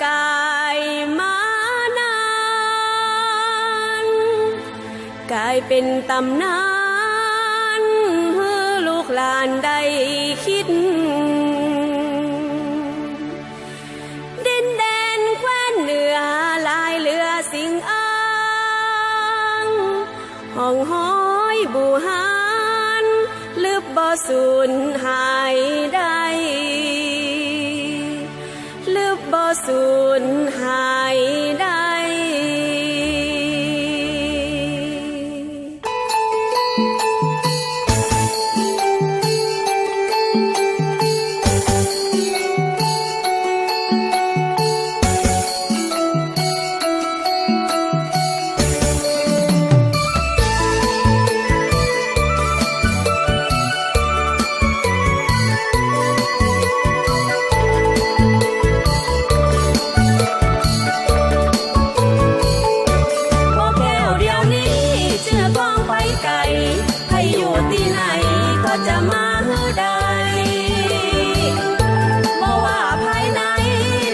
กายมานานกลายเป็นตำนานให้ลูกหลานได้คิดดินแดนแคว้นเหนือลายเรือสิงอ้างห้องห้อยบูหานลึบบ่สูญหายได้ลึบบ่สูญหายได้ให้อยู่ที่ไหนก็จะมาได้บ่ว่าภายใน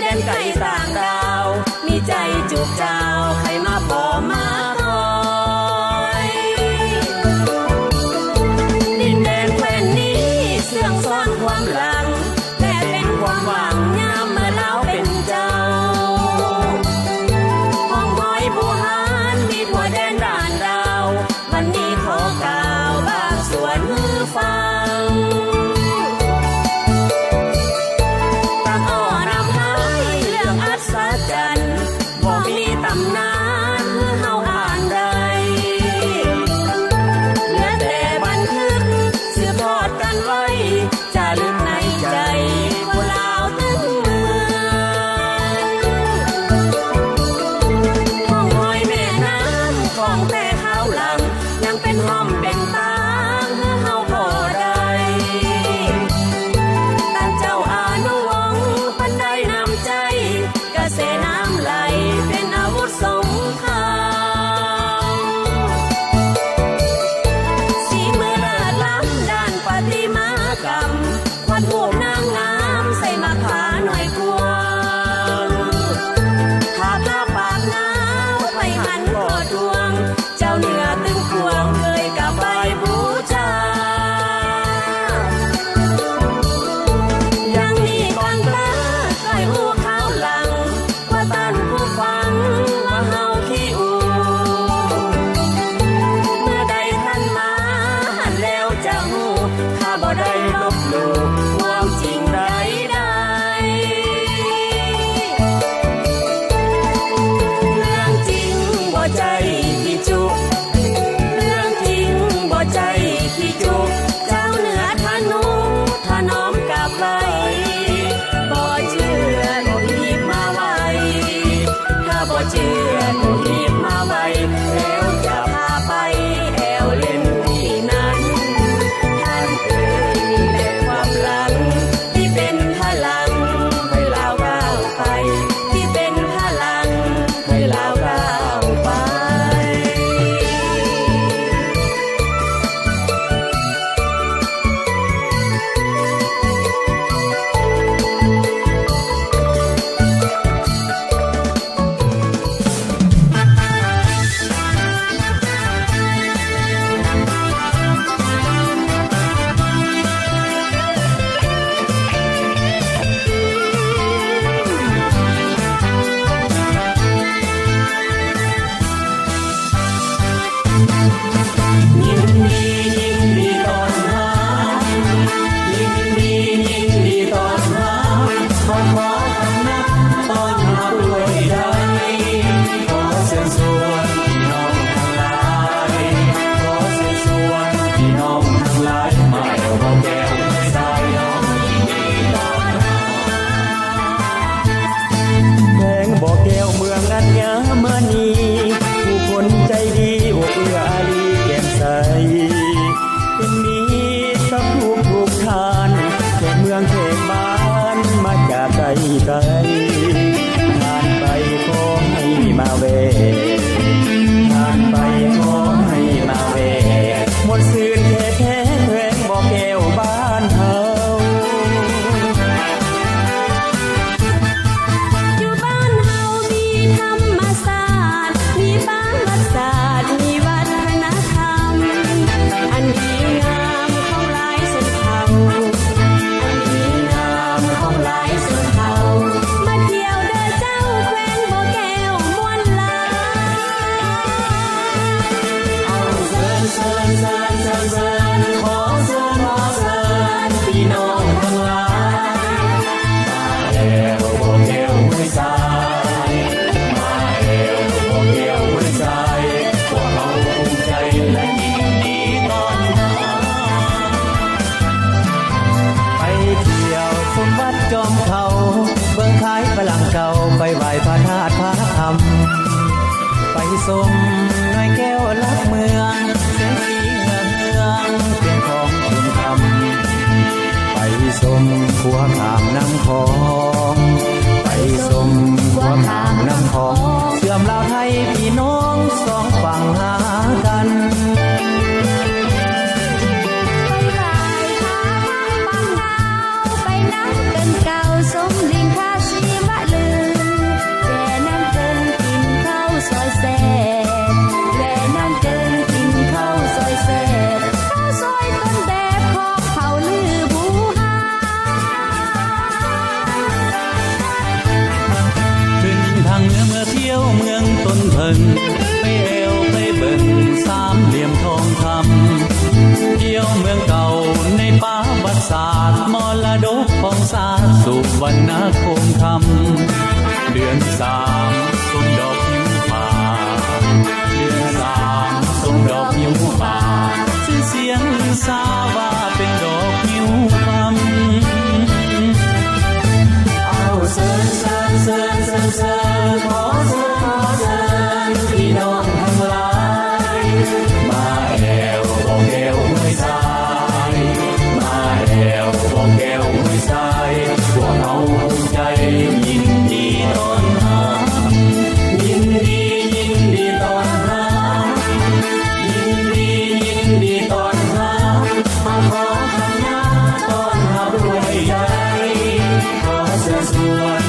แดนไกลต่างดาวมีใจจุกเจ้าใครมาพอมาคอยดินแดนแคว้นนี้เสื่องซ่อนความหลังแต่เป็นความหวังยามเมื่อเราเป็นเจ้าห้องห้อยบูหานมีทั่วแดนด่านดาววันนี้ขอกล่าวส่วนมือฟังตามอ้อนำหายเรื่องอัศจรรย์บ่มีตำนานเมื่อเฮาอ่านได้เหลือแต่บันทึกสืบทอดกันไว้จารึกในใจคนลาวตึงเมืองห้องห้อยแม่น้ำของแต่ข้าวหลังยังเป็นห้อมเป็นตาเสน้ำไหลเป็นอาวุธสงครามสีมือเลิศล้ำด้านปฏิมากรรมวาดรูปนางงามใส่มาขาหน่อยกวงภาพหน้าปากหนาวไปหันกอดดวงเจ้าเหนือตึงพวงเคยกับใบบูชายังมีก่อนตาใกล้หูข้าวหลังตันผู้ฟังว่าเฮาขี้อูเมื่อใดท่านมาหันแล้วจะหูข้าบ่ได้ลบหลู่ความจริงใดเรื่องจริงบ่ใจขี้จุเรื่องจริงบ่ใจขี้จุเจ้าเหนือทะนุถนอมกับไว้บ่เชื่อก็หีบมาไว้ถ้าบ่เชื่อก็หีบมาไว้แล้วจะพาไปแอวเล่นที่นั้นท่านเอ่ยนี่แหละความหลังที่เป็นพลังให้เราก้าวไปที่เป็นพลังให้เราก้าวไปไกลผ่านไปขอให้มาเวผ่านไปขอให้มาเวหมดซื่นแท้แหวงบ่แก้วบ้านเฮาอยู่บ้ เก่าไปไหว้พระธาตุพระธรรมไปสมน้อยแก้วลักเมืองเสียงสีเฮืองเฮืองเป็นของคุณธรรมไปสมขัวขามน้ำคองไปสมขัวขามน้ำคองเชื่อมลาวไทยพี่น้องสองฝั่งหากันเก่าสมดินข้าชีมะลืนแก่น้ำเกินกินข้าวซอยแซ่แก่น้ำเกินกินข้าวซอยแซ่ข้าวซอยต้นแบบของเผาลือบูฮาขึ้นทางเหนือเมื่อเที่ยวเมืองต้นเพิ่งไปเอวไปเบิ่งสามเหลี่ยมทองคำเที่ยวเมืองเก่าในป่าวัดศาสตร์มรดกของศาสตร์สุวรรณคงคำเดือนสามส้มดอกยิ้มป่าเดือนสามส้มดอกยิ้มป่าชื่อเสียงลือซาว่าเป็นดอกยิ้มคำเอาเสิร์นเสิร์นเสิร์นเสิร์นเสิร์นขอเสิร์นขอเสิร์นพี่น้องทั้งหลายมาแอวบอกแอวไม่สายมาแอวบอกแอวไม่สายพวกเราภูมิใจยินดีต้อนรับยินดียินดีต้อนรับยินดียินดีต้อนรับมาขอคำนับต้อนรับด้วยใจขอเชิญชวน